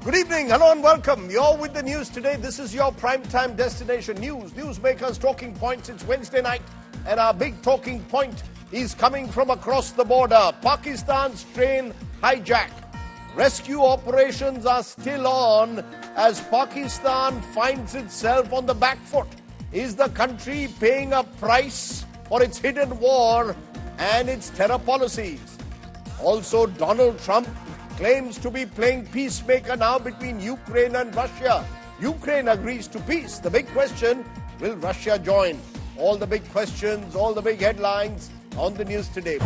Good evening, hello and welcome. You're with the news today. This is your primetime destination news. Newsmakers talking points. It's Wednesday night and our big talking point is coming from across the border. Pakistan's train hijack. Rescue operations are still on as Pakistan finds itself on the back foot. Is the country paying a price for its hidden war and its terror policies? Also, Donald Trump claims to be playing peacemaker now between Ukraine and Russia. Ukraine agrees to peace. The big question, will Russia join? All the big questions, all the big headlines on the news today.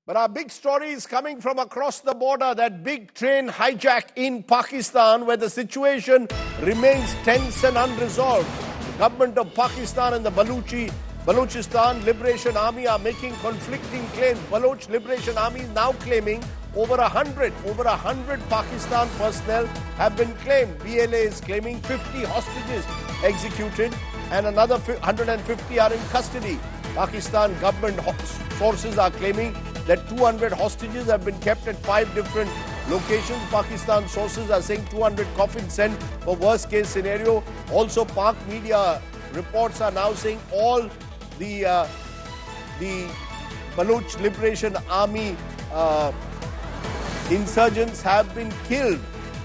But our big story is coming from across the border, that big train hijack in Pakistan where the situation remains tense and unresolved. The government of Pakistan and the Balochistan Liberation Army are making conflicting claims. Baloch Liberation Army is now claiming over 100 Pakistan personnel have been claimed. BLA is claiming 50 hostages executed and another 150 are in custody. Pakistan government sources are claiming that 200 hostages have been kept at 5 different locations. Pakistan sources are saying 200 coffins sent for worst case scenario. Also, Pak media reports are now saying all the Baloch Liberation Army insurgents have been killed,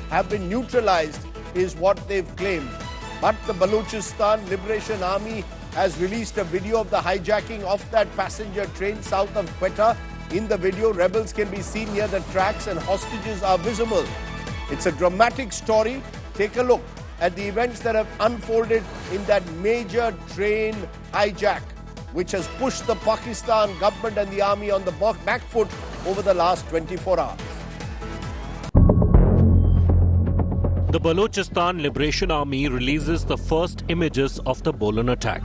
have been neutralized, is what they've claimed. But the Balochistan Liberation Army has released a video of the hijacking of that passenger train south of Quetta. In the video, rebels can be seen near the tracks and hostages are visible. It's a dramatic story. Take a look at the events that have unfolded in that major train hijack, which has pushed the Pakistan government and the army on the back foot over the last 24 hours. The Balochistan Liberation Army releases the first images of the Bolan attack.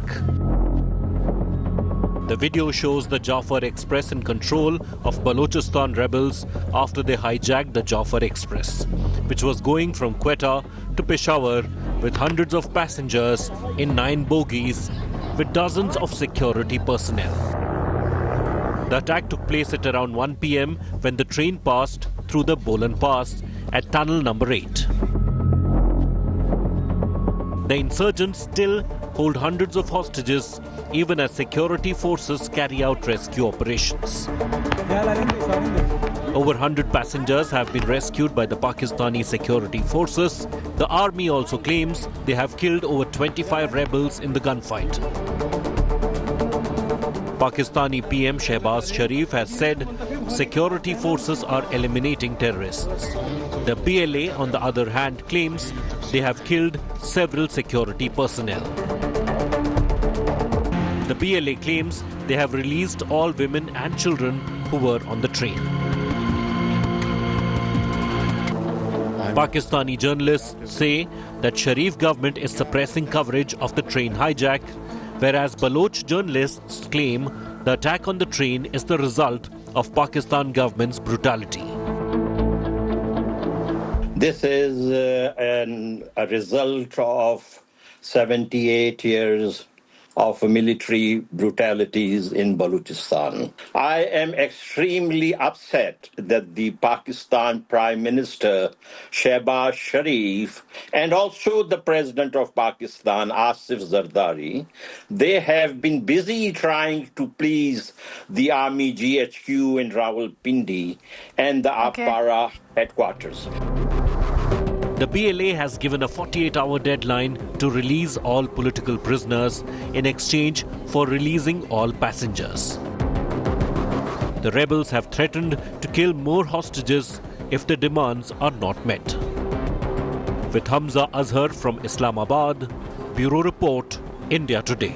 The video shows the Jafar Express in control of Balochistan rebels after they hijacked the Jafar Express, which was going from Quetta to Peshawar with hundreds of passengers in 9 bogies with dozens of security personnel. The attack took place at around 1 p.m. when the train passed through the Bolan Pass at tunnel number 8. The insurgents still hold hundreds of hostages even as security forces carry out rescue operations. Over 100 passengers have been rescued by the Pakistani security forces. The army also claims they have killed over 25 rebels in the gunfight. Pakistani PM Shehbaz Sharif has said security forces are eliminating terrorists. The BLA, on the other hand, claims they have killed several security personnel. The BLA claims they have released all women and children who were on the train. Pakistani journalists say that Sharif government is suppressing coverage of the train hijack, whereas Baloch journalists claim the attack on the train is the result of Pakistan government's brutality. This is a result of 78 years of military brutalities in Balochistan. I am extremely upset that the Pakistan Prime Minister Shehbaz Sharif and also the President of Pakistan Asif Zardari, they have been busy trying to please the Army GHQ in Rawalpindi and the Apara headquarters. The BLA has given a 48-hour deadline to release all political prisoners in exchange for releasing all passengers. The rebels have threatened to kill more hostages if the demands are not met. With Hamza Azhar from Islamabad, Bureau Report, India Today.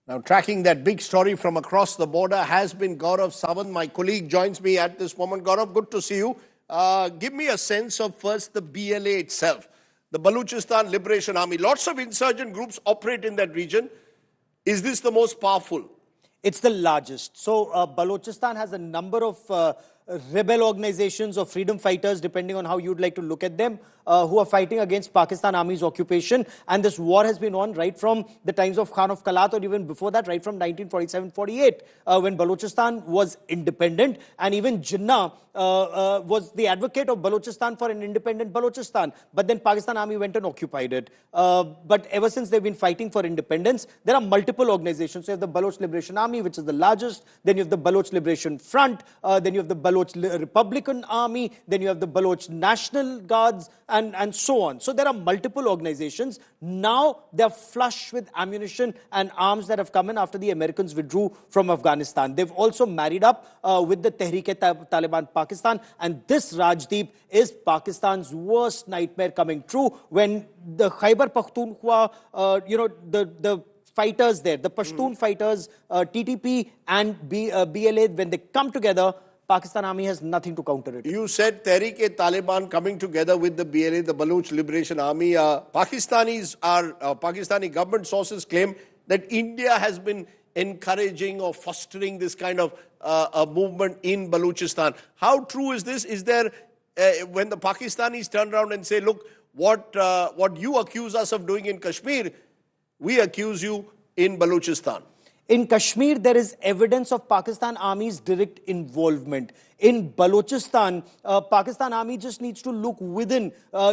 Now, tracking that big story from across the border has been Gaurav Sawant. My colleague joins me at this moment. Gaurav, good to see you. Give me a sense of first the BLA itself, the Balochistan Liberation Army. Lots of insurgent groups operate in that region. Is this the most powerful? It's the largest. So Balochistan has a number of rebel organizations or freedom fighters, depending on how you'd like to look at them, who are fighting against Pakistan Army's occupation. And this war has been on right from the times of Khan of Kalat, or even before that, right from 1947-48, when Balochistan was independent. And even Jinnah was the advocate of Balochistan for an independent Balochistan. But then Pakistan Army went and occupied it. But ever since they've been fighting for independence, there are multiple organizations. So you have the Baloch Liberation Army, which is the largest. Then you have the Baloch Liberation Front. Then you have the Baloch Republican Army. Then you have the Baloch National Guards, and so on. So there are multiple organizations. Now they're flush with ammunition and arms that have come in after the Americans withdrew from Afghanistan. They've also married up with the tehreek-e-taliban Pakistan. And this, Rajdeep, is Pakistan's worst nightmare coming true when the Khyber Pakhtunkhwa, the fighters there, the Pashtun fighters, TTP and BLA, when they come together, Pakistan Army has nothing to counter it. You said tehreek-e-taliban coming together with the BLA, the Baloch Liberation Army. Pakistani government sources claim that India has been encouraging or fostering this kind of a movement in Balochistan. How true is this? Is there, when the Pakistanis turn around and say, look, what you accuse us of doing in Kashmir, we accuse you in Balochistan? In Kashmir, there is evidence of Pakistan Army's direct involvement. In Balochistan, Pakistan Army just needs to look within.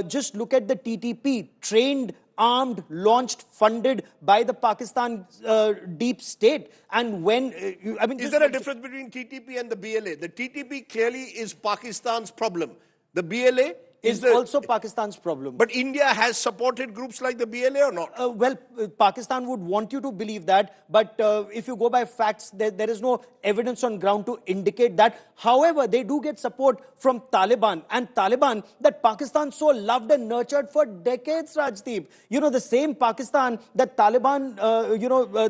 Just look at the TTP, trained, armed, launched, funded by the Pakistan deep state. And when, is there a difference between TTP and the BLA? The TTP clearly is Pakistan's problem. The BLA is also Pakistan's problem. But India has supported groups like the BLA or not? Well, Pakistan would want you to believe that, but if you go by facts, there is no evidence on ground to indicate that. However, they do get support from Taliban, and Taliban that Pakistan so loved and nurtured for decades, Rajdeep. You know, the same Pakistan that Taliban,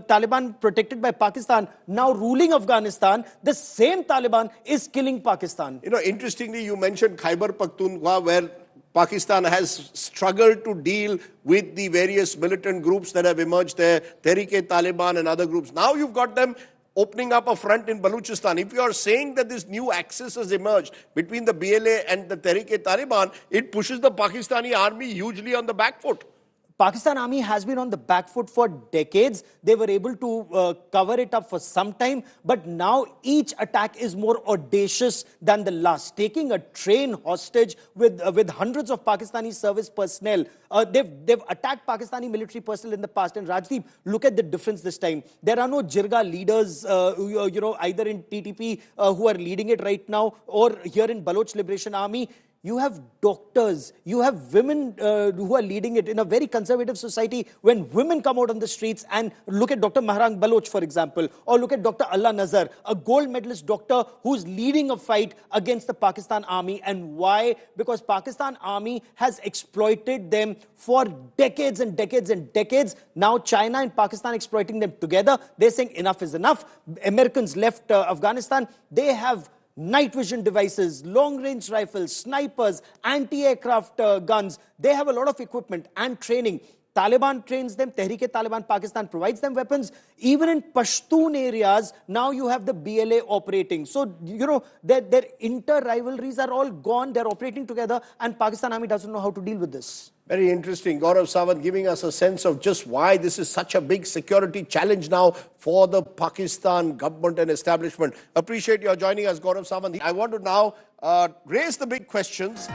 Taliban protected by Pakistan, now ruling Afghanistan, the same Taliban is killing Pakistan. You know, interestingly, you mentioned Khyber Pakhtunkhwa, where Pakistan has struggled to deal with the various militant groups that have emerged there, tehreek-e-taliban and other groups. Now you've got them opening up a front in Balochistan. If you are saying that this new axis has emerged between the BLA and the tehreek-e-taliban, it pushes the Pakistani army hugely on the back foot. Pakistan Army has been on the back foot for decades. They were able to cover it up for some time, but now each attack is more audacious than the last. Taking a train hostage with hundreds of Pakistani service personnel. They've attacked Pakistani military personnel in the past. And Rajdeep, look at the difference this time. There are no Jirga leaders, either in TTP who are leading it right now, or here in Baloch Liberation Army. You have doctors, you have women who are leading it in a very conservative society. When women come out on the streets, and look at Dr. Mahrang Baloch, for example, or look at Dr. Allah Nazar, a gold medalist doctor who's leading a fight against the Pakistan Army. And why? Because Pakistan Army has exploited them for decades and decades and decades. Now China and Pakistan exploiting them together. They're saying enough is enough. Americans left Afghanistan. They have night vision devices, long-range rifles, snipers, anti-aircraft guns. They have a lot of equipment and training. Taliban trains them. Tehreek-e-Taliban Pakistan provides them weapons. Even in Pashtun areas, now you have the BLA operating. So, their inter-rivalries are all gone. They're operating together, and Pakistan Army doesn't know how to deal with this. Very interesting. Gaurav Sawant giving us a sense of just why this is such a big security challenge now for the Pakistan government and establishment. Appreciate your joining us, Gaurav Sawant. I want to now raise the big questions.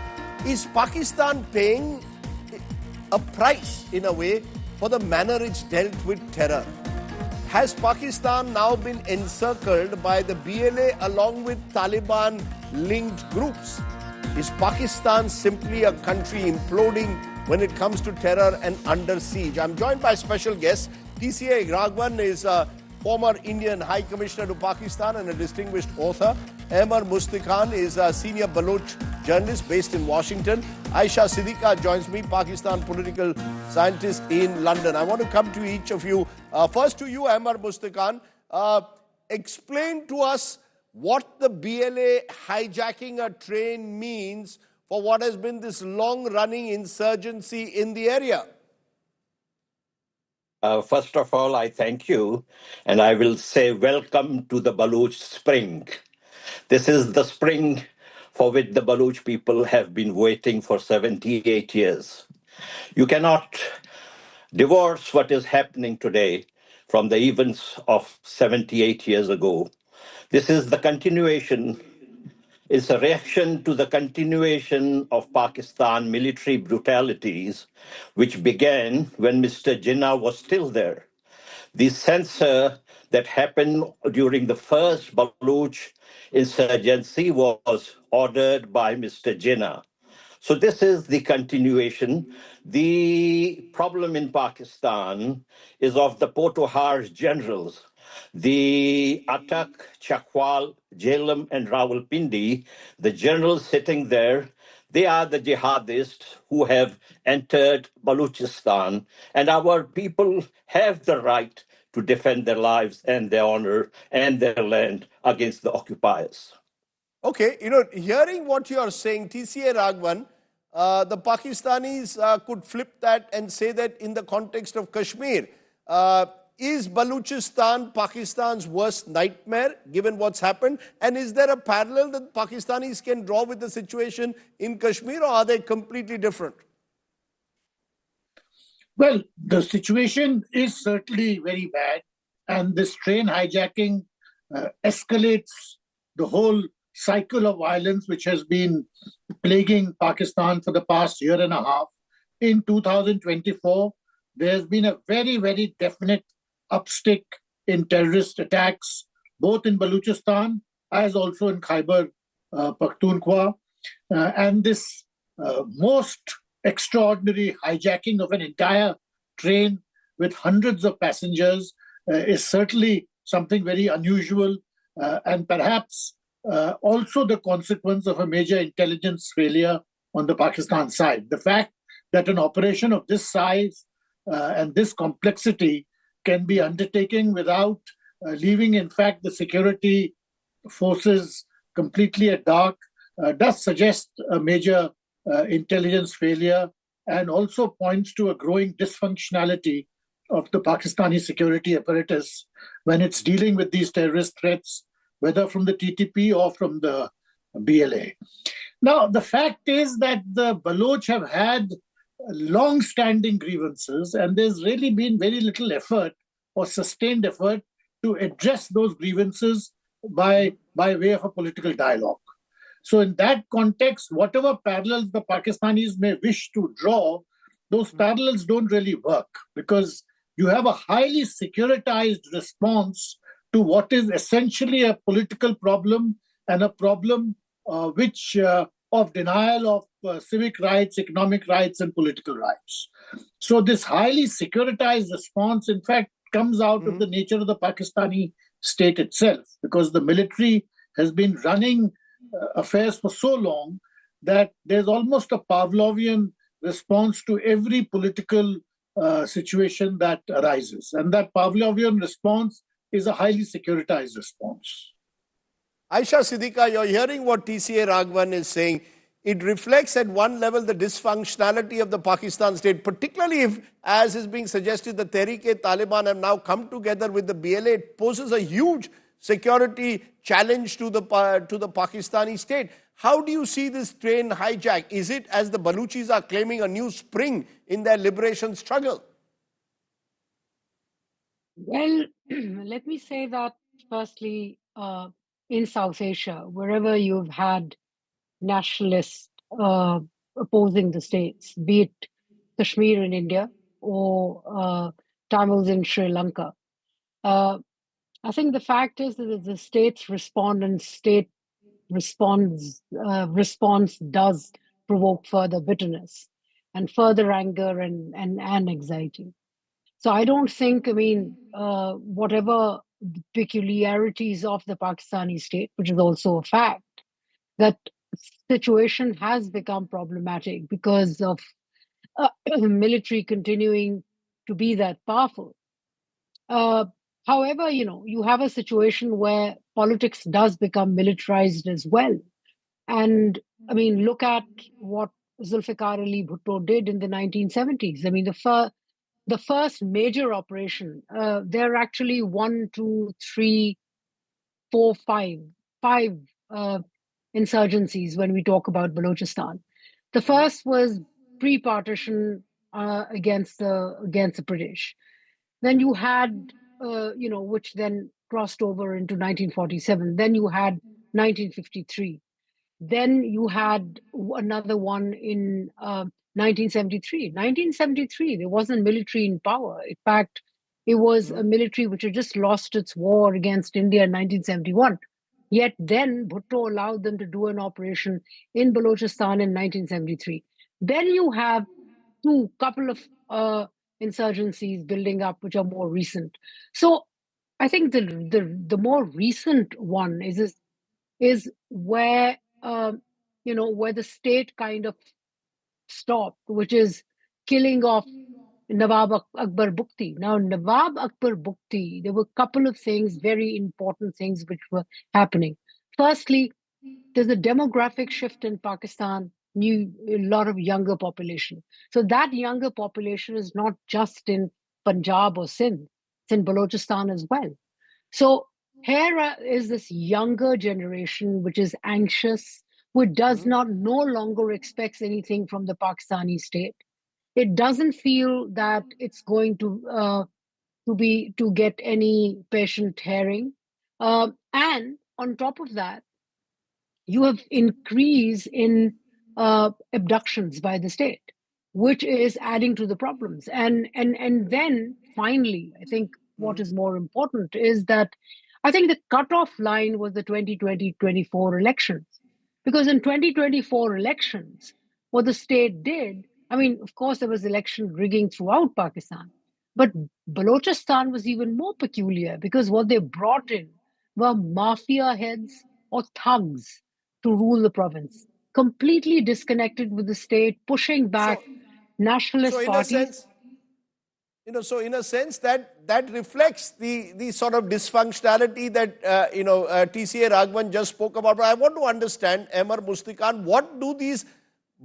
Is Pakistan paying a price, in a way, for the manner it's dealt with terror? Has Pakistan now been encircled by the BLA along with Taliban-linked groups? Is Pakistan simply a country imploding when it comes to terror and under siege? I'm joined by special guest. TCA Raghavan is a former Indian High Commissioner to Pakistan and a distinguished author. Amar Mustaqan is a senior Baloch journalist based in Washington. Aisha Siddiqa joins me, Pakistan political scientist in London. I want to come to each of you. First to you, Amar Mustaqan. Explain to us what the BLA hijacking a train means for what has been this long-running insurgency in the area. First of all, I thank you, and I will say welcome to the Baloch Spring. This is the spring for which the Baloch people have been waiting for 78 years. You cannot divorce what is happening today from the events of 78 years ago. This is the continuation, it's a reaction to the continuation of Pakistan military brutalities, which began when Mr. Jinnah was still there. The censor that happened during the first Baloch insurgency was ordered by Mr. Jinnah. So this is the continuation. The problem in Pakistan is of the Pothohar generals. The Atak, Chakwal, Jhelum, and Rawalpindi, the generals sitting there, they are the jihadists who have entered Balochistan, and our people have the right to defend their lives and their honor and their land against the occupiers. Okay, hearing what you are saying, TCA Raghavan, the Pakistanis could flip that and say that in the context of Kashmir, is Balochistan Pakistan's worst nightmare, given what's happened? And is there a parallel that Pakistanis can draw with the situation in Kashmir, or are they completely different? Well, the situation is certainly very bad, and this train hijacking escalates the whole cycle of violence which has been plaguing Pakistan for the past year and a half. In 2024, there has been a very, very definite upstick in terrorist attacks, both in Balochistan as also in Khyber Pakhtunkhwa. And this most extraordinary hijacking of an entire train with hundreds of passengers is certainly something very unusual, and perhaps also the consequence of a major intelligence failure on the Pakistan side. The fact that an operation of this size and this complexity can be undertaken without leaving, in fact, the security forces completely at dark does suggest a major intelligence failure, and also points to a growing dysfunctionality of the Pakistani security apparatus when it's dealing with these terrorist threats, whether from the TTP or from the BLA. Now, the fact is that the Baloch have had long-standing grievances, and there's really been very little effort or sustained effort to address those grievances by way of a political dialogue. So in that context, whatever parallels the Pakistanis may wish to draw, those parallels don't really work, because you have a highly securitized response to what is essentially a political problem, and a problem which of denial of civic rights, economic rights, and political rights. So this highly securitized response, in fact, comes out of the nature of the Pakistani state itself, because the military has been running affairs for so long that there's almost a Pavlovian response to every political situation that arises. And that Pavlovian response is a highly securitized response. Aisha Siddiqa, you're hearing what TCA Raghavan is saying. It reflects at one level the dysfunctionality of the Pakistan state, particularly if, as is being suggested, the tehreek-e-taliban have now come together with the BLA. It poses a huge security challenge to the Pakistani state. How do you see this train hijack? Is it, as the Baluchis are claiming, a new spring in their liberation struggle? Well, let me say that firstly, in South Asia, wherever you've had nationalists opposing the states, be it Kashmir in India or Tamils in Sri Lanka, I think the fact is that the states respond, and state response does provoke further bitterness and further anger and anxiety. So I don't think, whatever the peculiarities of the Pakistani state, which is also a fact, that situation has become problematic because of the military continuing to be that powerful. However, you have a situation where politics does become militarized as well. And look at what Zulfikar Ali Bhutto did in the 1970s. The first major operation, there are actually 1, 2, 3, 4, 5 insurgencies when we talk about Balochistan. The first was pre-partition against the British. Then you had, which then crossed over into 1947. Then you had 1953. Then you had another one in 1973. 1973, there wasn't military in power. In fact, it was a military which had just lost its war against India in 1971. Yet then Bhutto allowed them to do an operation in Balochistan in 1973. Then you have couple of insurgencies building up, which are more recent. So I think the more recent one is where where the state kind of stopped, which is killing of Nawab Akbar Bukti. Now, Nawab Akbar Bukti, there were a couple of things, very important things, which were happening. Firstly, there's a demographic shift in Pakistan, a lot of younger population. So that younger population is not just in Punjab or Sindh, it's in Balochistan as well. So here is this younger generation which is anxious, which does no longer expects anything from the Pakistani state. It doesn't feel that it's going to get any patient hearing, and on top of that, you have increase in abductions by the state, which is adding to the problems. And then finally, I think what is more important is that I think the cutoff line was the 2024 elections. Because in 2024 elections, what the state did, I mean, of course, there was election rigging throughout Pakistan, but Balochistan was even more peculiar because what they brought in were mafia heads or thugs to rule the province, completely disconnected with the state, pushing back nationalist parties. So in a sense that reflects the sort of dysfunctionality that TCA Raghavan just spoke about. But I want to understand, Emmer Mustikan, what do these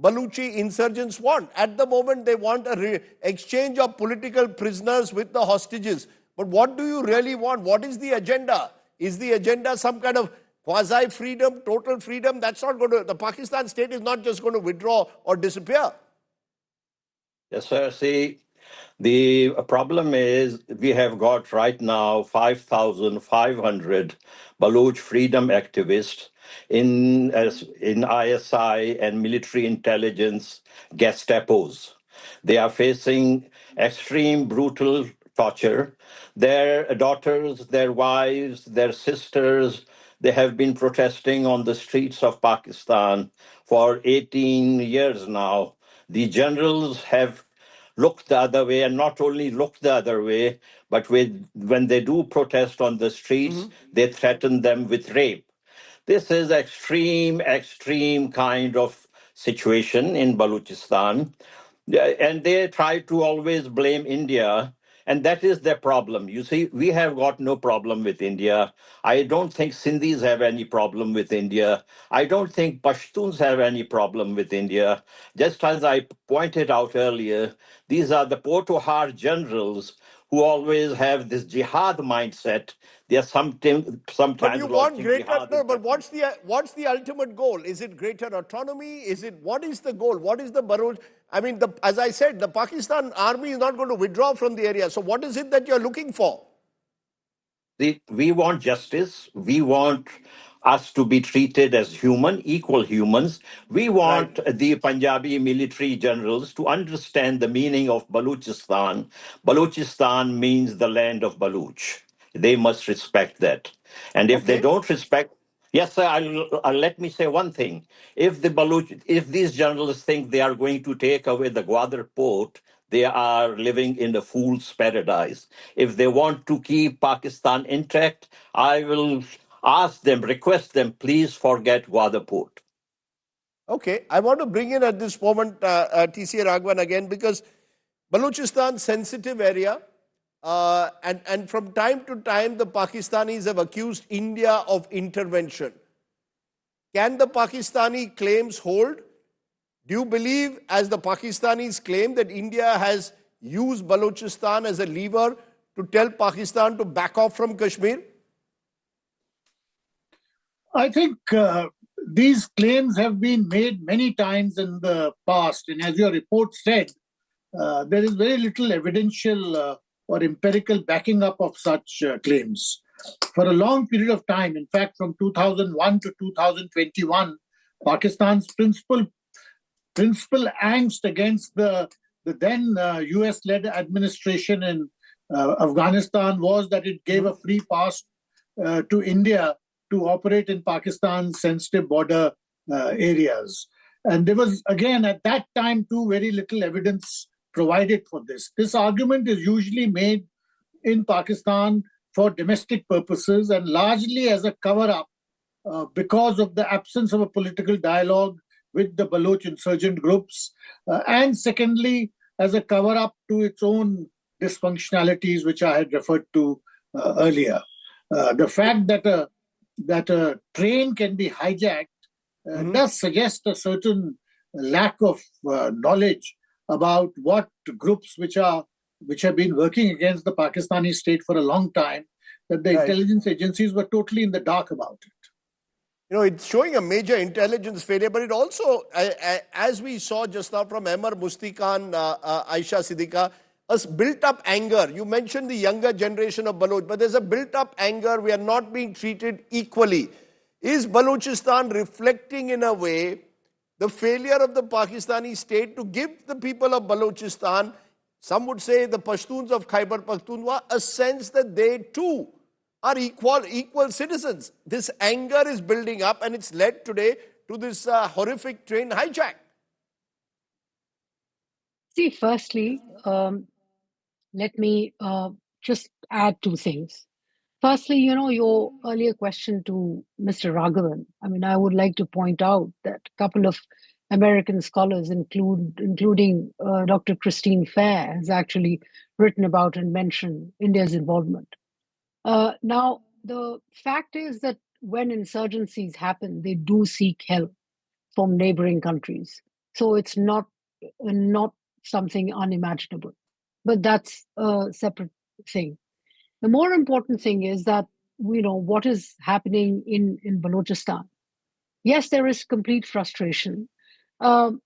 Baluchi insurgents want? At the moment, they want a exchange of political prisoners with the hostages. But what do you really want? What is the agenda? Is the agenda some kind of quasi-freedom, total freedom? That's not going to, the Pakistan state is not just going to withdraw or disappear. Yes, sir. See, the problem is we have got right now 5,500 Baloch freedom activists in ISI and military intelligence Gestapos. They are facing extreme brutal torture. Their daughters, their wives, their sisters, they have been protesting on the streets of Pakistan for 18 years now. The generals have looked the other way, and not only looked the other way, but when they do protest on the streets, they threaten them with rape. This is extreme kind of situation in Balochistan. And they try to always blame India. And that is their problem. You see, we have got no problem with India. I don't think Sindhis have any problem with India. I don't think Pashtuns have any problem with India. Just as I pointed out earlier, these are the Pothohar generals who always have this jihad mindset. They are sometimes but you want greater, but what's the ultimate goal? Is it greater autonomy? What is the goal? What is the Baloch? I mean, as I said, the Pakistan army is not going to withdraw from the area. So what is it that you're looking for? We want justice. We want us to be treated as equal humans. We want the Punjabi military generals to understand the meaning of Balochistan. Balochistan means the land of Baloch. They must respect that. And if they don't respect, yes, sir, I'll let me say one thing. If these generals think they are going to take away the Gwadar port, they are living in a fool's paradise. If they want to keep Pakistan intact, I will request them, please forget Gwadar port. Okay, I want to bring in at this moment TCA Raghavan again, because Balochistan, sensitive area, and from time to time the Pakistanis have accused India of intervention. Can the Pakistani claims hold? Do you believe, as the Pakistanis claim, that India has used Balochistan as a lever to tell Pakistan to back off from Kashmir? I think these claims have been made many times in the past, and as your report said, there is very little evidential or empirical backing up of such claims. For a long period of time, in fact, from 2001 to 2021, Pakistan's principal angst against the then US-led administration in Afghanistan was that it gave a free pass to India to operate in Pakistan's sensitive border areas. And there was, again, at that time, too, very little evidence provided for this. This argument is usually made in Pakistan for domestic purposes and largely as a cover-up because of the absence of a political dialogue with the Baloch insurgent groups, and secondly, as a cover-up to its own dysfunctionalities, which I had referred to earlier. The fact that a train can be hijacked does suggest a certain lack of knowledge about what groups which have been working against the Pakistani state for a long time, that the intelligence agencies were totally in the dark about it. You know, it's showing a major intelligence failure, but it also, as we saw just now from Emmer Mustikhan, Aisha Siddiqa, a built-up anger. You mentioned the younger generation of Baloch, but there's a built-up anger. We are not being treated equally. Is Balochistan reflecting in a way the failure of the Pakistani state to give the people of Balochistan, some would say the Pashtuns of Khyber Pakhtunkhwa, a sense that they too are equal citizens? This anger is building up and it's led today to this horrific train hijack. See, firstly, let me just add two things. Firstly, your earlier question to Mr. Raghavan, I would like to point out that a couple of American scholars, including Dr. Christine Fair, has actually written about and mentioned India's involvement. Now, the fact is that when insurgencies happen, they do seek help from neighboring countries. So it's not something unimaginable. But that's a separate thing. The more important thing is that, what is happening in Balochistan. Yes, there is complete frustration. Now,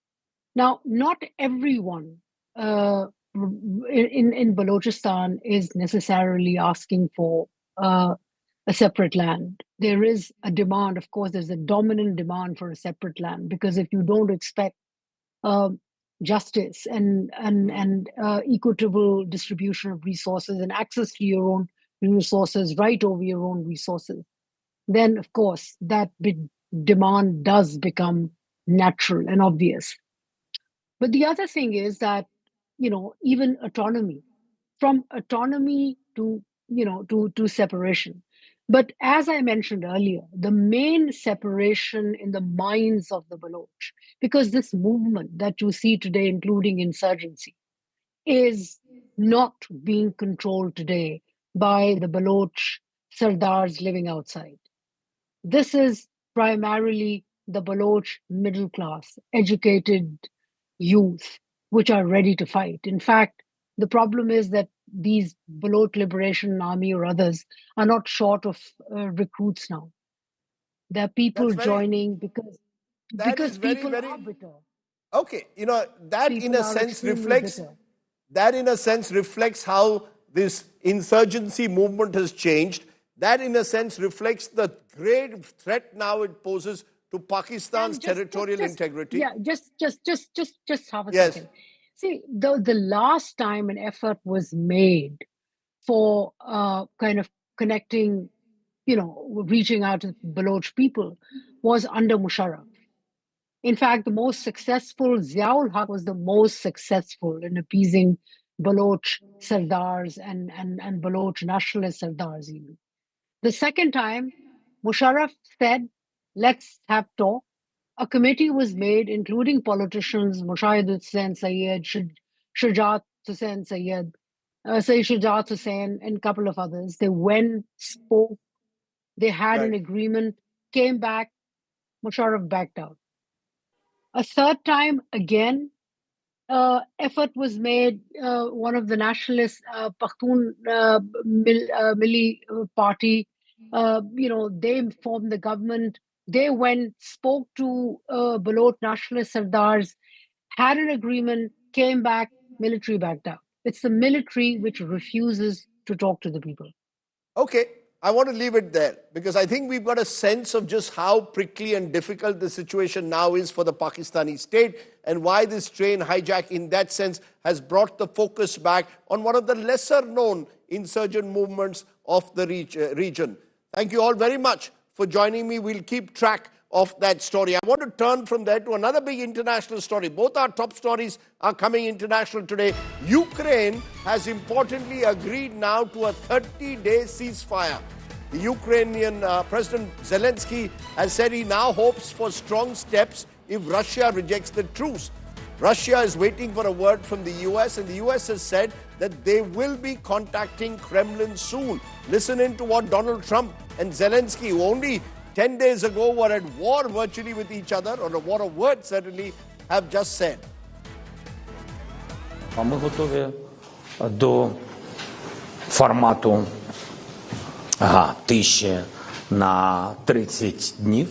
not everyone in Balochistan is necessarily asking for a separate land. There is a demand, of course, there's a dominant demand for a separate land, because if you don't expect justice and equitable distribution of resources and access to your own resources, right over your own resources, then of course that big demand does become natural and obvious. But the other thing is that, even autonomy, from autonomy to separation. But as I mentioned earlier, the main separation in the minds of the Baloch, because this movement that you see today, including insurgency, is not being controlled today by the Baloch Sardars living outside. This is primarily the Baloch middle class, educated youth, which are ready to fight. In fact, the problem is that these Baloch Liberation Army or others are not short of recruits now. There are people joining because people are bitter. Okay, that People in a sense reflects how this insurgency movement has changed. That in a sense reflects the great threat now it poses to Pakistan's territorial integrity. Yeah, just have a second. See, the last time an effort was made for kind of connecting, reaching out to Baloch people was under Musharraf. In fact, the most successful, Ziaul Haq was the most successful in appeasing Baloch Sardars and Baloch nationalist Sardars even. The second time, Musharraf said, let's have talk. A committee was made, including politicians, Mushahid Hussain Sayyed, Shujat Hussain Sayyed, Sayyid Shujat Hussain, and a couple of others. They went, spoke, they had an agreement, came back, Musharraf backed out. A third time, again, effort was made. One of the nationalist Pakhtun Milli Party They formed the government. They went, spoke to Baloch nationalist Sardars, had an agreement, came back, military backed up. It's the military which refuses to talk to the people. Okay, I want to leave it there because I think we've got a sense of just how prickly and difficult the situation now is for the Pakistani state and why this train hijack in that sense has brought the focus back on one of the lesser known insurgent movements of the region. Thank you all very much for joining me. We'll keep track of that story. I want to turn from there to another big international story. Both our top stories are coming international today. Ukraine has importantly agreed now to a 30-day ceasefire. The Ukrainian President Zelensky has said he now hopes for strong steps if Russia rejects the truce. Russia is waiting for a word from the US, and the US has said that they will be contacting Kremlin soon. Listen in to what Donald Trump and Zelensky, who only 10 days ago were at war virtually with each other, or a war of words certainly, have just said. Ми готові до формату тиші на 30 днів,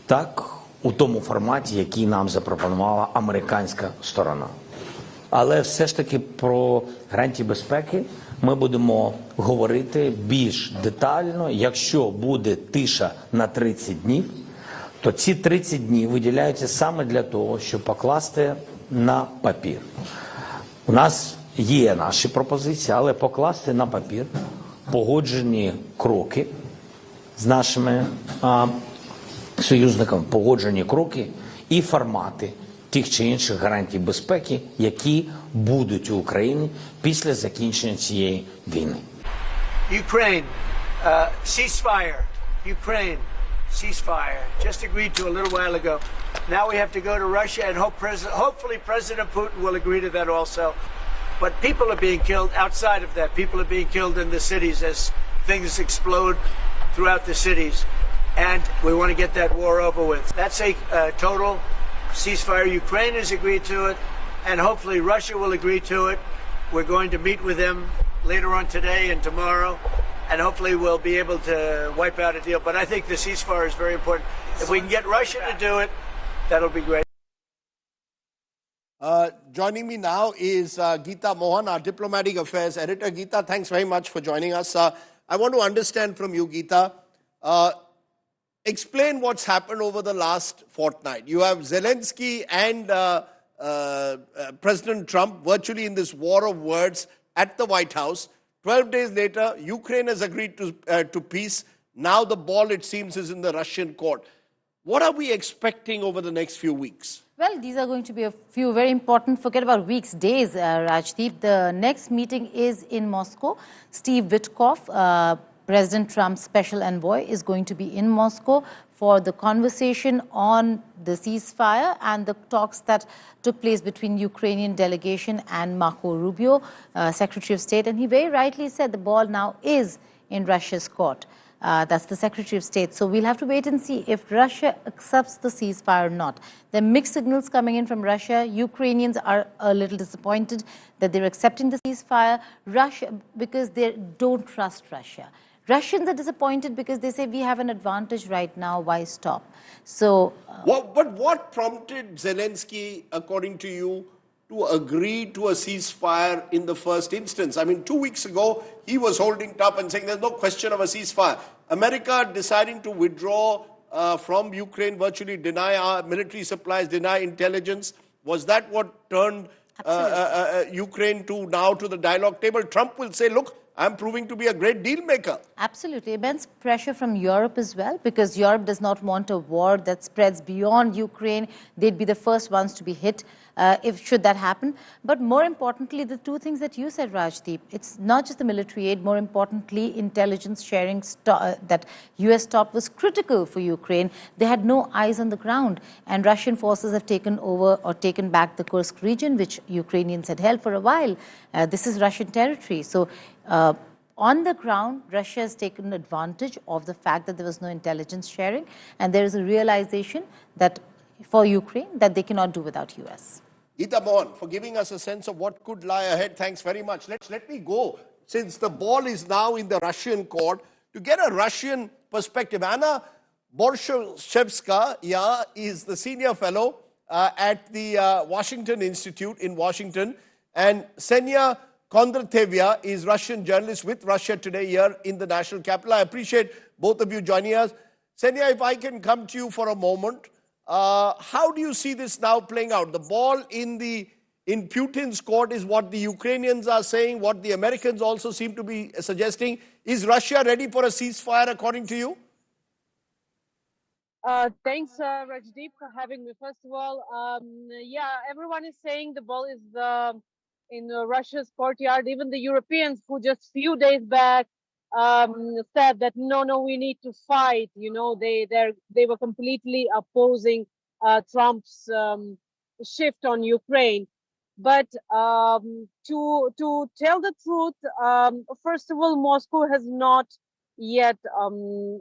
так, у тому форматі, який нам запропонувала американська сторона. Але все ж таки про гарантії безпеки ми будемо говорити більш детально. Якщо буде тиша на 30 днів, то ці 30 днів виділяються саме для того, щоб покласти на папір. У нас є наші пропозиції, але покласти на папір погоджені кроки з нашими союзниками, погоджені кроки і формати тих чи інших гарантій безпеки, які будуть у Україні після закінчення цієї війни. Ukraine, ceasefire. Ukraine, ceasefire. Just agreed to a little while ago. Now we have to go to Russia and hopefully President Putin will agree to that also. But people are being killed outside of that. People are being killed in the cities as things explode throughout the cities. And we want to get that war over with. That's a total ceasefire. Ukraine has agreed to it, and hopefully Russia will agree to it. We're going to meet with them later on today and tomorrow, and hopefully we'll be able to wipe out a deal. But I think the ceasefire is very important. If we can get Russia to do it, that'll be great. Joining me now is Geeta Mohan, our diplomatic affairs editor. Geeta, thanks very much for joining us. I want to understand from you, Geeta, explain what's happened over the last fortnight. You have Zelensky and President Trump virtually in this war of words at the White House. 12 days later, Ukraine has agreed to peace. Now the ball, it seems, is in the Russian court. What are we expecting over the next few weeks? Well, these are going to be a few very important, forget about weeks, days, Rajdeep. The next meeting is in Moscow. Steve Witkoff, President Trump's special envoy, is going to be in Moscow for the conversation on the ceasefire and the talks that took place between Ukrainian delegation and Marco Rubio, Secretary of State. And he very rightly said the ball now is in Russia's court. That's the Secretary of State. So we'll have to wait and see if Russia accepts the ceasefire or not. There are mixed signals coming in from Russia. Ukrainians are a little disappointed that they're accepting the ceasefire. Russia, because they don't trust Russia. Russians are disappointed because they say we have an advantage right now, why stop? So, But what prompted Zelensky, according to you, to agree to a ceasefire in the first instance? I mean, 2 weeks ago, he was holding it up and saying there's no question of a ceasefire. America deciding to withdraw from Ukraine, virtually deny our military supplies, deny intelligence. Was that what turned Ukraine to the dialogue table? Trump will say, look, I'm proving to be a great deal maker. Absolutely. Immense pressure from Europe as well, because Europe does not want a war that spreads beyond Ukraine. They'd be the first ones to be hit should that happen. But more importantly, the two things that you said, Rajdeep, it's not just the military aid, more importantly, intelligence sharing that US stopped was critical for Ukraine. They had no eyes on the ground, and Russian forces have taken over or taken back the Kursk region, which Ukrainians had held for a while. This is Russian territory. So on the ground, Russia has taken advantage of the fact that there was no intelligence sharing, and there is a realization that for Ukraine that they cannot do without US. Geeta Mohan, for giving us a sense of what could lie ahead. Thanks very much. Let me go, since the ball is now in the Russian court, to get a Russian perspective. Anna Borshchevska is the senior fellow at the Washington Institute in Washington, and Ksenia Kondrateva is Russian journalist with Russia Today here in the national capital. I appreciate both of you joining us. Ksenia, if I can come to you for a moment, how do you see this now playing out? The ball in Putin's court is what the Ukrainians are saying, what the Americans also seem to be suggesting. Is Russia ready for a ceasefire, according to you? Thanks, Rajdeep, for having me. First of all, yeah, everyone is saying the ball is in Russia's courtyard. Even the Europeans, who just few days back said that no, we need to fight. You know, they were completely opposing Trump's shift on Ukraine. But to tell the truth, first of all, Moscow has not yet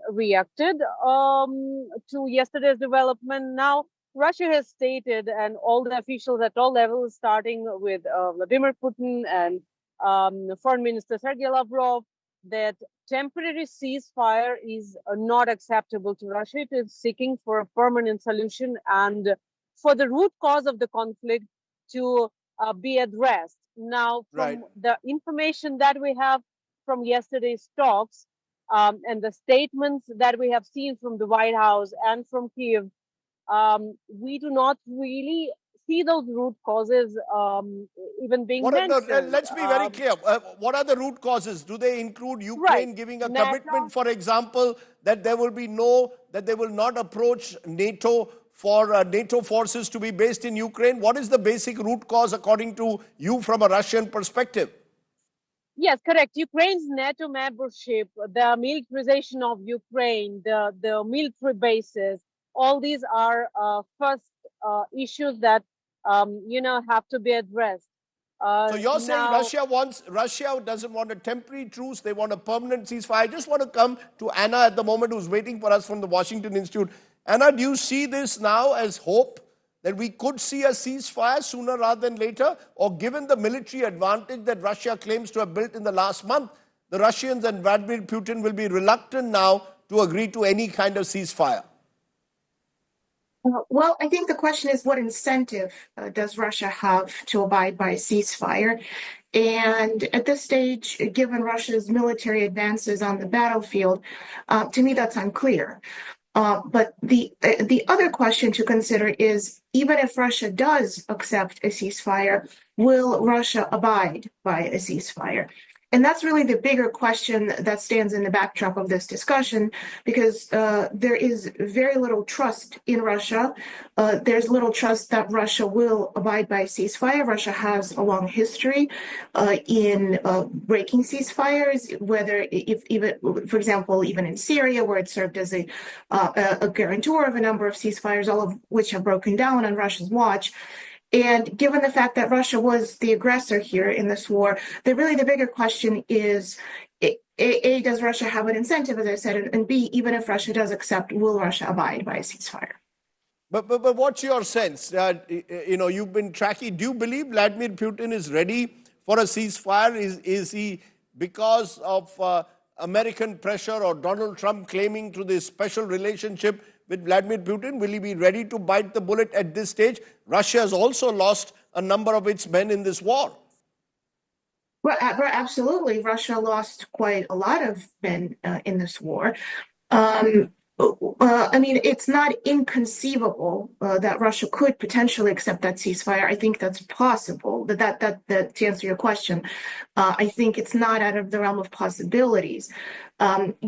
reacted to yesterday's development. Now, Russia has stated, and all the officials at all levels, starting with Vladimir Putin and Foreign Minister Sergei Lavrov, that temporary ceasefire is not acceptable to Russia. It is seeking for a permanent solution and for the root cause of the conflict to be addressed. Now, from the information that we have from yesterday's talks, and the statements that we have seen from the White House and from Kiev, we do not really see those root causes even being mentioned. Let's be very clear. What are the root causes? Do they include Ukraine giving a commitment, for example, that they will not approach NATO for NATO forces to be based in Ukraine? What is the basic root cause, according to you, from a Russian perspective? Yes, correct. Ukraine's NATO membership, the militarization of Ukraine, the military bases, all these are first issues that have to be addressed. So you're saying Russia doesn't want a temporary truce; they want a permanent ceasefire. I just want to come to Anna at the moment, who's waiting for us from the Washington Institute. Anna, do you see this now as hope that we could see a ceasefire sooner rather than later? Or given the military advantage that Russia claims to have built in the last month, the Russians and Vladimir Putin will be reluctant now to agree to any kind of ceasefire? Well, I think the question is, what incentive does Russia have to abide by a ceasefire? And at this stage, given Russia's military advances on the battlefield, to me, that's unclear. But the other question to consider is, even if Russia does accept a ceasefire, will Russia abide by a ceasefire? And that's really the bigger question that stands in the backdrop of this discussion, because there is very little trust in Russia. There's little trust that Russia will abide by a ceasefire. Russia has a long history in breaking ceasefires, for example, even in Syria, where it served as a guarantor of a number of ceasefires, all of which have broken down on Russia's watch. And given the fact that Russia was the aggressor here in this war, the bigger question is, A, does Russia have an incentive, as I said, and B, even if Russia does accept, will Russia abide by a ceasefire? But what's your sense? You've been tracking. Do you believe Vladimir Putin is ready for a ceasefire? Is he, because of American pressure or Donald Trump claiming to this special relationship with Vladimir Putin, will he be ready to bite the bullet at this stage? Russia has also lost a number of its men in this war. Well, absolutely. Russia lost quite a lot of men in this war. It's not inconceivable that Russia could potentially accept that ceasefire. I think that's possible. That to answer your question, I think it's not out of the realm of possibilities.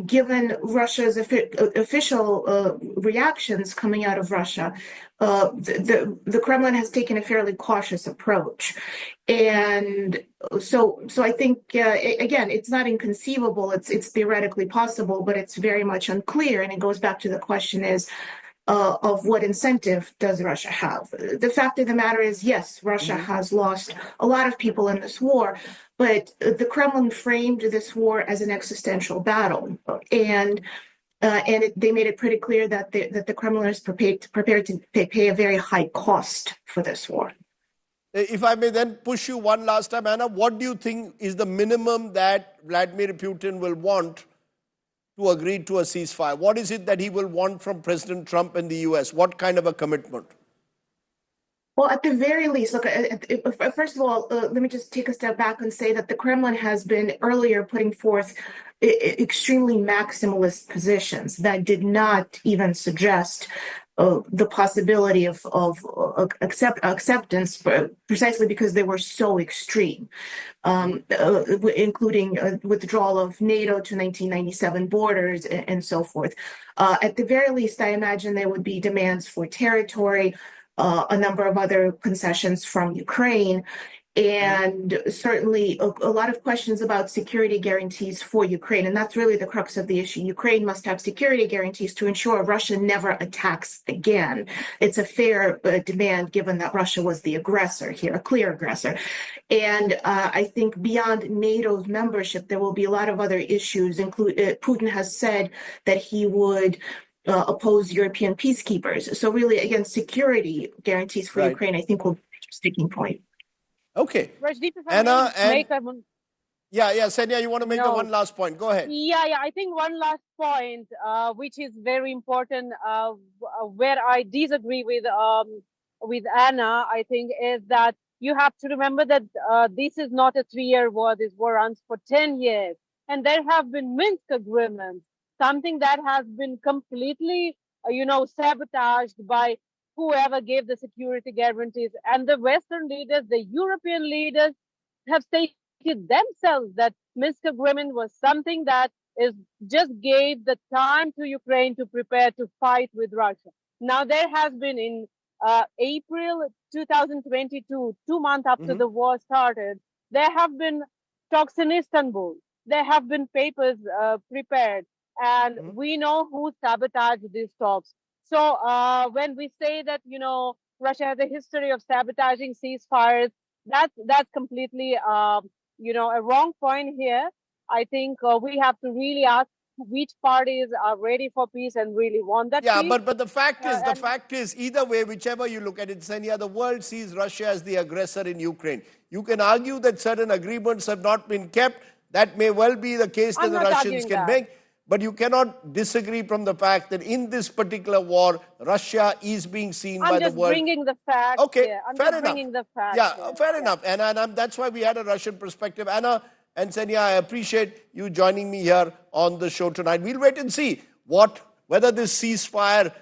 Given Russia's official reactions coming out of Russia, the Kremlin has taken a fairly cautious approach. And so I think, again, it's not inconceivable, it's theoretically possible, but it's very much unclear. And it goes back to the question is, of what incentive does Russia have? The fact of the matter is, yes, Russia has lost a lot of people in this war, but the Kremlin framed this war as an existential battle. And they made it pretty clear that the Kremlin is prepared to pay a very high cost for this war. If I may then push you one last time, Anna, what do you think is the minimum that Vladimir Putin will want to agree to a ceasefire? What is it that he will want from President Trump and the US? What kind of a commitment? Well, at the very least, look, first of all, let me just take a step back and say that the Kremlin has been earlier putting forth extremely maximalist positions that did not even suggest the possibility of acceptance, precisely because they were so extreme, including withdrawal of NATO to 1997 borders and so forth. At the very least, I imagine there would be demands for territory, a number of other concessions from Ukraine, and certainly a lot of questions about security guarantees for Ukraine. And that's really the crux of the issue. Ukraine must have security guarantees to ensure Russia never attacks again. It's a fair demand, given that Russia was the aggressor here, a clear aggressor. And I think beyond NATO's membership, there will be a lot of other issues. Putin has said that he would oppose European peacekeepers. So really, again, security guarantees for Ukraine, I think, will be a sticking point. Okay. Rajdeep, if Anna, make Senia, you want to make one last point? Go ahead. Yeah. I think one last point, which is very important, where I disagree with Anna, I think, is that you have to remember that this is not a 3-year war. This war runs for 10 years. And there have been Minsk agreements, something that has been completely, sabotaged by whoever gave the security guarantees. And the Western leaders, the European leaders, have stated themselves that Minsk agreement was something that just gave the time to Ukraine to prepare to fight with Russia. Now, there has been in April 2022, 2 months after the war started, there have been talks in Istanbul. There have been papers prepared. And we know who sabotaged these talks. So when we say that, Russia has a history of sabotaging ceasefires, that's completely, a wrong point here. I think we have to really ask which parties are ready for peace and really want that peace. Yeah, but the fact is, either way, whichever you look at it, Senia, the world sees Russia as the aggressor in Ukraine. You can argue that certain agreements have not been kept. That may well be the case that the Russians can make. But you cannot disagree from the fact that in this particular war, Russia is being seen by the world. I'm just bringing the facts. Okay, fair enough. Bringing the facts. Yeah, fair enough. And that's why we had a Russian perspective. Anna and Senia, I appreciate you joining me here on the show tonight. We'll wait and see whether this ceasefire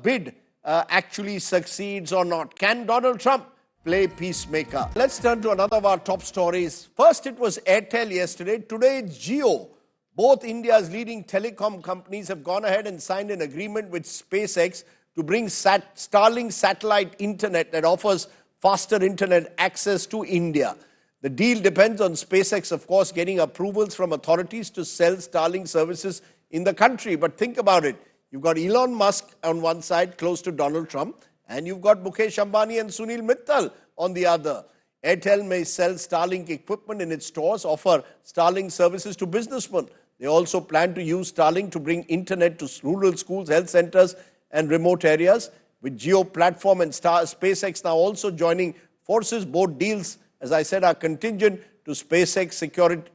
bid actually succeeds or not. Can Donald Trump play peacemaker? Let's turn to another of our top stories. First, it was Airtel yesterday. Today, it's Jio. Both India's leading telecom companies have gone ahead and signed an agreement with SpaceX to bring Starlink satellite internet that offers faster internet access to India. The deal depends on SpaceX, of course, getting approvals from authorities to sell Starlink services in the country. But think about it. You've got Elon Musk on one side, close to Donald Trump, and you've got Mukesh Ambani and Sunil Mittal on the other. Airtel may sell Starlink equipment in its stores, offer Starlink services to businessmen. They also plan to use Starlink to bring internet to rural schools, health centers, and remote areas. With Jio Platform and SpaceX now also joining forces, both deals, as I said, are contingent to SpaceX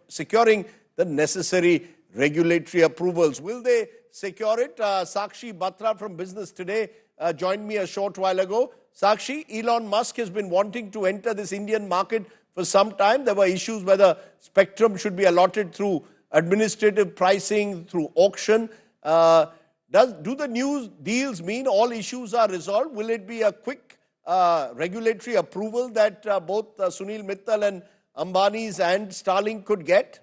securing the necessary regulatory approvals. Will they secure it? Sakshi Batra from Business Today joined me a short while ago. Sakshi, Elon Musk has been wanting to enter this Indian market for some time. There were issues whether spectrum should be allotted through administrative pricing, through auction. Do the new deals mean all issues are resolved? Will it be a quick regulatory approval that both Sunil Mittal and Ambani's and Starlink could get?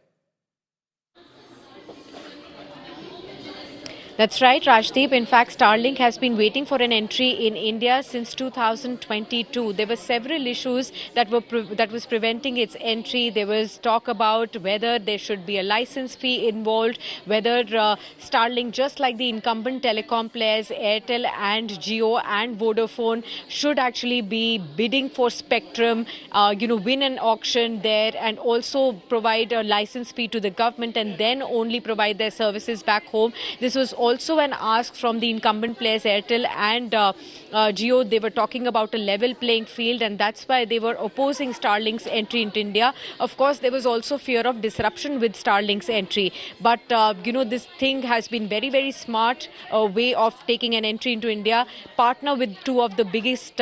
That's right, Rajdeep. In fact, Starlink has been waiting for an entry in India since 2022. There were several issues that was preventing its entry. There was talk about whether there should be a license fee involved, whether Starlink, just like the incumbent telecom players, Airtel and Jio and Vodafone, should actually be bidding for spectrum, win an auction there and also provide a license fee to the government and then only provide their services back home. This was also an ask from the incumbent players, Airtel and Jio. They were talking about a level playing field, and that's why they were opposing Starlink's entry into India. Of course, there was also fear of disruption with Starlink's entry. But, this thing has been very, very smart way of taking an entry into India. Partner with two of the biggest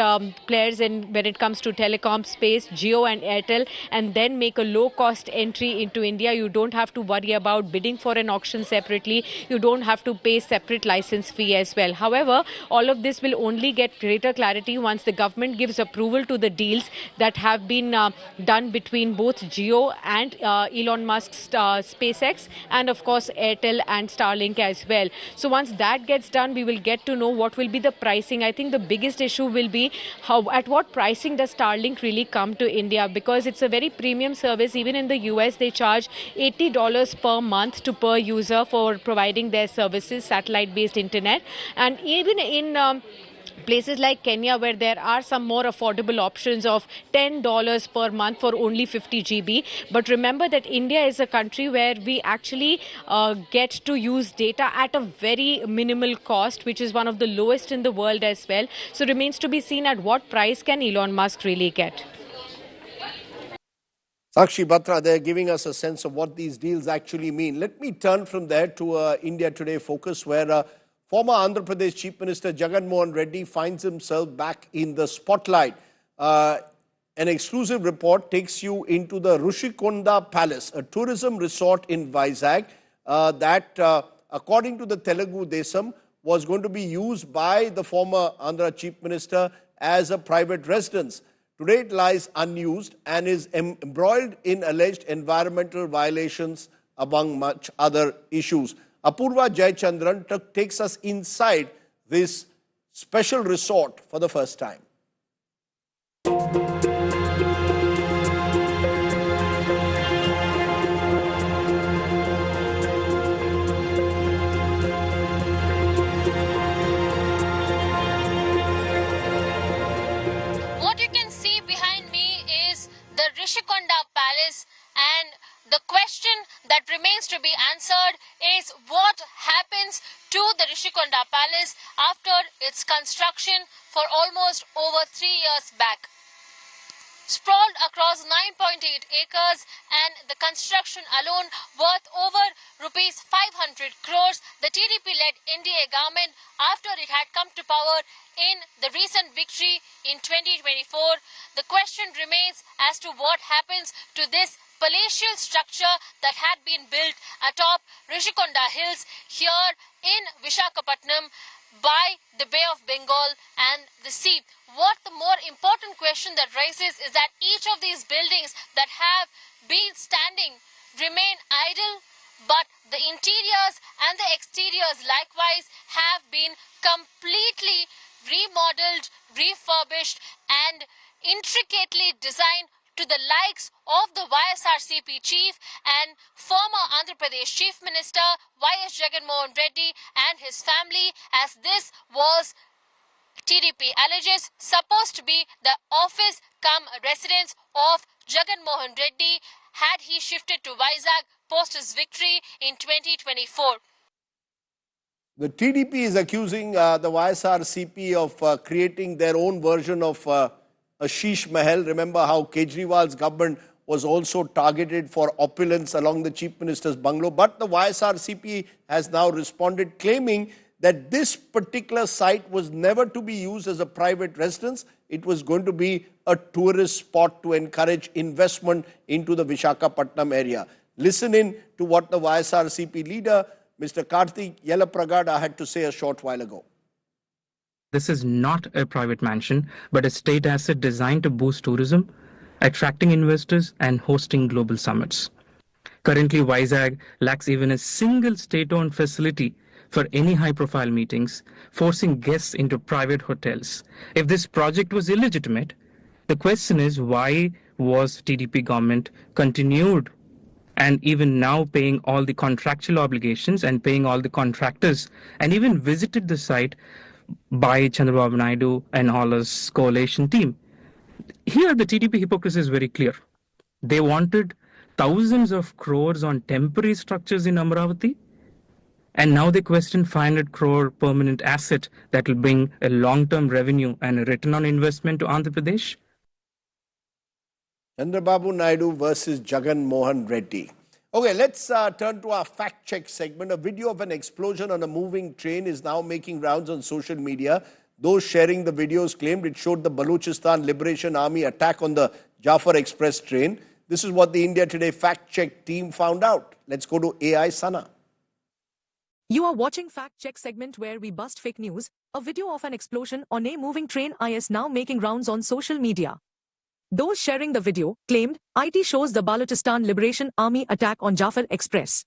players when it comes to telecom space, Jio and Airtel, and then make a low-cost entry into India. You don't have to worry about bidding for an auction separately. You don't have to pay separate license fee as well. However, all of this will only get greater clarity once the government gives approval to the deals that have been done between both Jio and Elon Musk's SpaceX, and of course Airtel and Starlink as well. So once that gets done, we will get to know what will be the pricing. I think the biggest issue will be at what pricing does Starlink really come to India, because it's a very premium service. Even in the US, they charge $80 per month to per user for providing their services, satellite-based internet. And even in places like Kenya, where there are some more affordable options of $10 per month for only 50 GB. But remember that India is a country where we actually get to use data at a very minimal cost, which is one of the lowest in the world as well. So remains to be seen at what price can Elon Musk really get. Sakshi Batra, they're giving us a sense of what these deals actually mean. Let me turn from there to India Today Focus, where former Andhra Pradesh Chief Minister Jagan Mohan Reddy finds himself back in the spotlight. An exclusive report takes you into the Rishikonda Palace, a tourism resort in Vizag that, according to the Telugu Desam, was going to be used by the former Andhra Chief Minister as a private residence. Today it lies unused and is embroiled in alleged environmental violations, among much other issues. Apurva Jayachandran takes us inside this special resort for the first time. What you can see behind me is the Rishikonda Palace, and the question that remains to be answered is what happens to the Rishikonda Palace after its construction for almost over 3 years back. Sprawled across 9.8 acres and the construction alone worth over rupees 500 crores, the TDP-led NDA government, after it had come to power in the recent victory in 2024, the question remains as to what happens to this palatial structure that had been built atop Rishikonda Hills here in Visakhapatnam by the Bay of Bengal and the sea. What the more important question that rises is that each of these buildings that have been standing remain idle, but the interiors and the exteriors likewise have been completely remodeled, refurbished and intricately designed to the likes of the YSRCP chief and former Andhra Pradesh Chief Minister Y.S. Jagan Mohan Reddy and his family, as this was, TDP alleges, supposed to be the office cum residence of Jagan Mohan Reddy had he shifted to Vizag post his victory in 2024. The TDP is accusing the YSRCP of creating their own version of a Sheesh Mahal. Remember how Kejriwal's government was also targeted for opulence along the Chief Minister's bungalow. But the YSRCP has now responded, claiming that this particular site was never to be used as a private residence. It was going to be a tourist spot to encourage investment into the Visakhapatnam area. Listen in to what the YSRCP leader, Mr. Karthik Yellapragada, had to say a short while ago. This is not a private mansion, but a state asset designed to boost tourism, attracting investors and hosting global summits. Currently, Vizag lacks even a single state-owned facility for any high-profile meetings, forcing guests into private hotels. If this project was illegitimate, the question is why was TDP government continued and even now paying all the contractual obligations and paying all the contractors and even visited the site by Chandrababu Naidu and all his coalition team. Here, the TDP hypocrisy is very clear. They wanted thousands of crores on temporary structures in Amravati, And now they question 500 crore permanent asset that will bring a long-term revenue and a return on investment to Andhra Pradesh. Chandrababu Naidu versus Jagan Mohan Reddy. Okay, let's turn to our fact check segment. A video of an explosion on a moving train is now making rounds on social media. Those sharing the videos claimed it showed the Balochistan Liberation Army attack on the Jafar Express train. This is what the India Today fact check team found out. Let's go to AI Sana. You are watching Fact Check segment where we bust fake news. A video of an explosion on a moving train is now making rounds on social media. Those sharing the video claimed it shows the Balochistan Liberation Army attack on Jafar Express.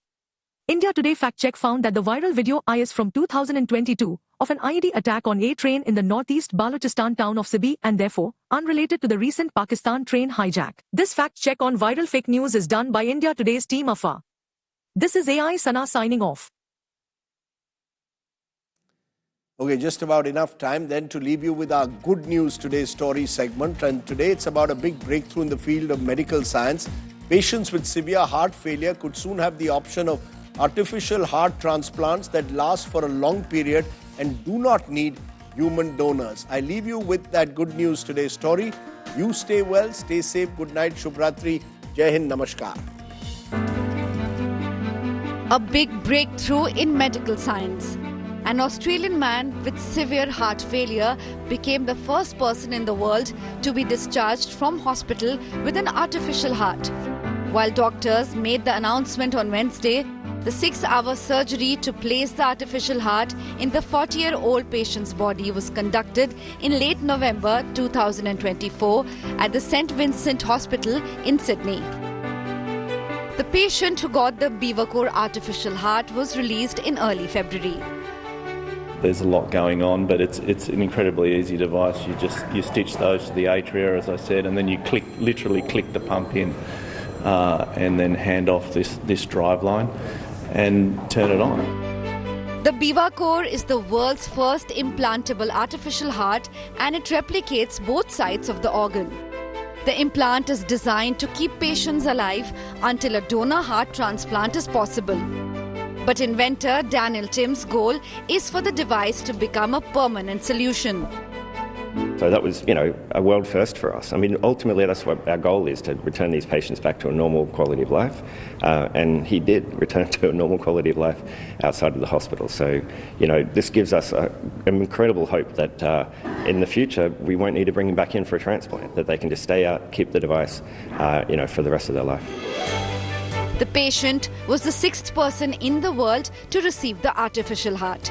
India Today Fact Check found that the viral video is from 2022 of an IED attack on a train in the northeast Balochistan town of Sibi and therefore unrelated to the recent Pakistan train hijack. This fact check on viral fake news is done by India Today's team AFA. This is AI Sana signing off. Okay, just about enough time then to leave you with our Good News Today story segment. And today it's about a big breakthrough in the field of medical science. Patients with severe heart failure could soon have the option of artificial heart transplants that last for a long period and do not need human donors. I leave you with that Good News Today story. You stay well, stay safe. Good night, Shubhratri. Jai Hind, Namaskar. A big breakthrough in medical science. An Australian man with severe heart failure became the first person in the world to be discharged from hospital with an artificial heart. While doctors made the announcement on Wednesday, the 6-hour surgery to place the artificial heart in the 40-year-old patient's body was conducted in late November 2024 at the St. Vincent Hospital in Sydney. The patient who got the Beavercore artificial heart was released in early February. There's a lot going on, but it's an incredibly easy device. You stitch those to the atria, as I said, and then you literally click the pump in, and then hand off this drive line and turn it on. The Beavercore is the world's first implantable artificial heart, and it replicates both sides of the organ. The implant is designed to keep patients alive until a donor heart transplant is possible. But inventor Daniel Tim's goal is for the device to become a permanent solution. So that was, a world first for us. I mean, ultimately that's what our goal is, to return these patients back to a normal quality of life. And he did return to a normal quality of life outside of the hospital. So, this gives us an incredible hope that in the future we won't need to bring him back in for a transplant, that they can just stay out, keep the device, for the rest of their life. The patient was the 6th person in the world to receive the artificial heart.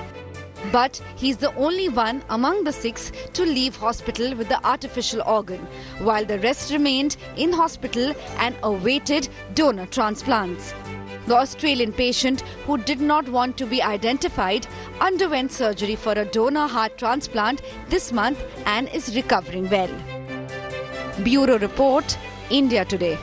But he's the only one among the 6 to leave hospital with the artificial organ, while the rest remained in hospital and awaited donor transplants. The Australian patient, who did not want to be identified, underwent surgery for a donor heart transplant this month and is recovering well. Bureau Report, India Today.